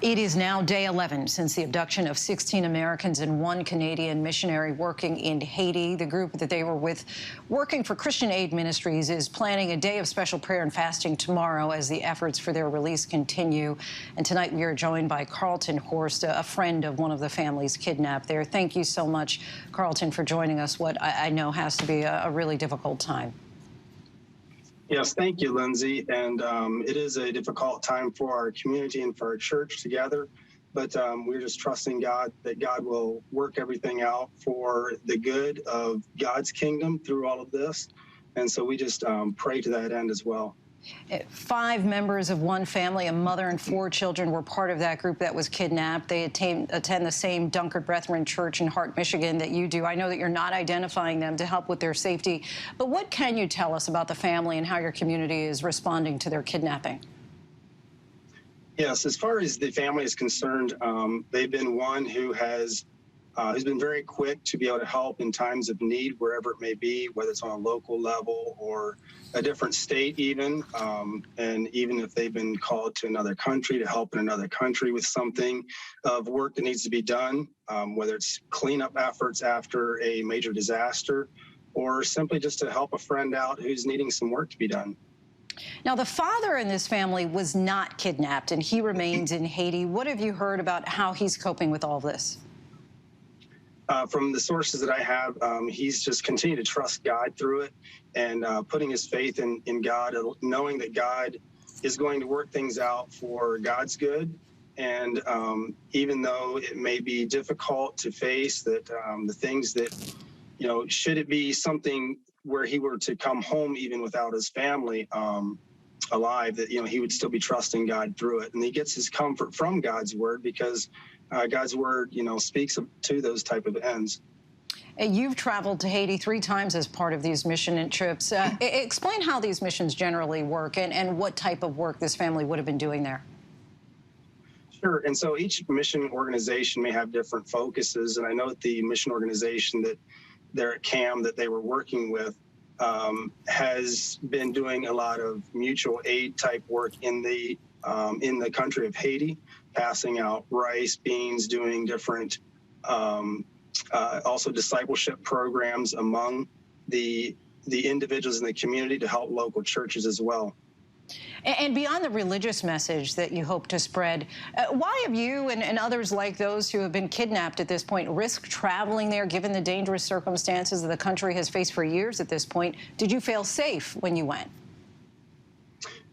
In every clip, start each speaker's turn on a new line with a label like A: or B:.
A: It is now day 11 since the abduction of 16 Americans and one Canadian missionary working in Haiti. The group that they were with, working for Christian Aid Ministries, is planning a day of special prayer and fasting tomorrow as the efforts for their release continue. And tonight we are joined by Carleton Horst, a friend of one of the families kidnapped there. Thank you so much, Carleton, for joining us what I know has to be a really difficult time.
B: Yes, thank you, Lindsay. And it is a difficult time for our community and for our church together. But we're just trusting God that God will work everything out for the good of God's kingdom through all of this. And so we just pray to that end as well.
A: 5 members of one family, a mother and 4 children, were part of that group that was kidnapped. They attend the same Dunkard Brethren Church in Hart, Michigan that you do. I know that you're not identifying them to help with their safety, but what can you tell us about the family and how your community is responding to their kidnapping?
B: Yes, as far as the family is concerned, they've been one who's been very quick to be able to help in times of need, wherever it may be, whether it's on a local level or a different state even. And even if they've been called to another country to help in another country with something of work that needs to be done, whether it's cleanup efforts after a major disaster or simply just to help a friend out who's needing some work to be done.
A: Now, the father in this family was not kidnapped, and he remains in Haiti. What have you heard about how he's coping with all of this?
B: From the sources that I have, he's just continued to trust God through it and putting his faith in God, knowing that God is going to work things out for God's good. And even though it may be difficult to face that the things that, should it be something where he were to come home even without his family alive, that, he would still be trusting God through it. And he gets his comfort from God's word because God's word, speaks to those type of ends.
A: You've traveled to Haiti 3 times as part of these mission trips. Explain how these missions generally work and what type of work this family would have been doing there.
B: Sure. And so each mission organization may have different focuses. And I know that the mission organization that they're at CAM that they were working with has been doing a lot of mutual aid type work in the country of Haiti, passing out rice, beans, doing different also discipleship programs among the individuals in the community to help local churches as well.
A: And beyond the religious message that you hope to spread, why have you and others like those who have been kidnapped at this point risk traveling there given the dangerous circumstances that the country has faced for years at this point? Did you feel safe when you went?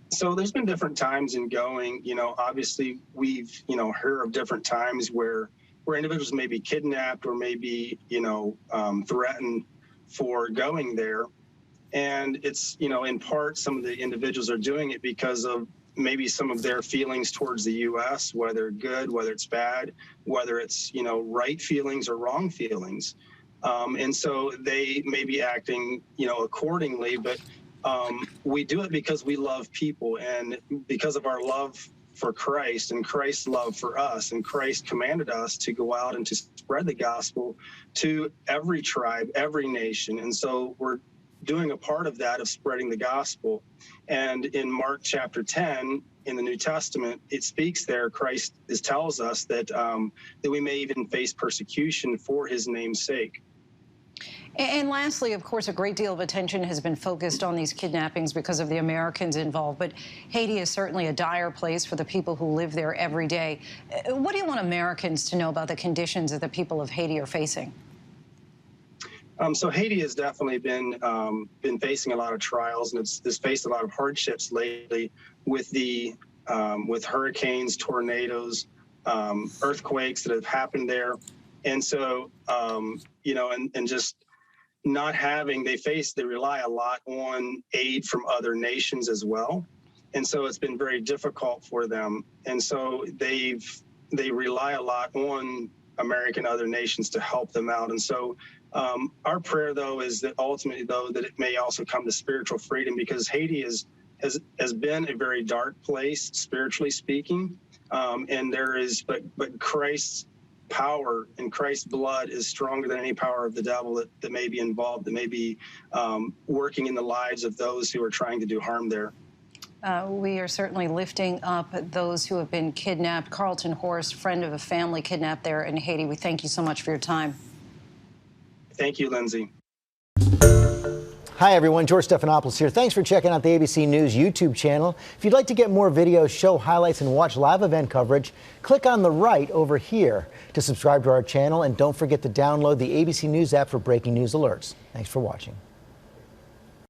B: So there's been different times in going, obviously we've, heard of different times where individuals may be kidnapped or maybe, threatened for going there. And it's, in part, some of the individuals are doing it because of maybe some of their feelings towards the U.S., whether good, whether it's bad, whether it's, right feelings or wrong feelings. And so they may be acting, accordingly, but we do it because we love people and because of our love for Christ and Christ's love for us. And Christ commanded us to go out and to spread the gospel to every tribe, every nation. And so we're doing a part of that of spreading the gospel. And in Mark chapter 10 in the New Testament, it speaks there, Christ tells us that that we may even face persecution for his name's sake.
A: And lastly, of course, a great deal of attention has been focused on these kidnappings because of the Americans involved. But Haiti is certainly a dire place for the people who live there every day. What do you want Americans to know about the conditions that the people of Haiti are facing?
B: So Haiti has definitely been facing a lot of trials, and it's faced a lot of hardships lately with with hurricanes, tornadoes, earthquakes that have happened there. And so, and just not having, they rely a lot on aid from other nations as well. And so it's been very difficult for them. And so they rely a lot on American and other nations to help them out. And so our prayer, though, is that ultimately, though, that it may also come to spiritual freedom, because Haiti has been a very dark place, spiritually speaking. And there is, but Christ's power and Christ's blood is stronger than any power of the devil that may be involved, that may be working in the lives of those who are trying to do harm there.
A: We are certainly lifting up those who have been kidnapped. Carleton Horst, friend of a family kidnapped there in Haiti. We thank you so much for your time.
B: Thank you, Lindsay.
C: Hi, everyone. George Stephanopoulos here. Thanks for checking out the ABC News YouTube channel. If you'd like to get more videos, show highlights, and watch live event coverage, click on the right over here to subscribe to our channel. And don't forget to download the ABC News app for breaking news alerts. Thanks for watching.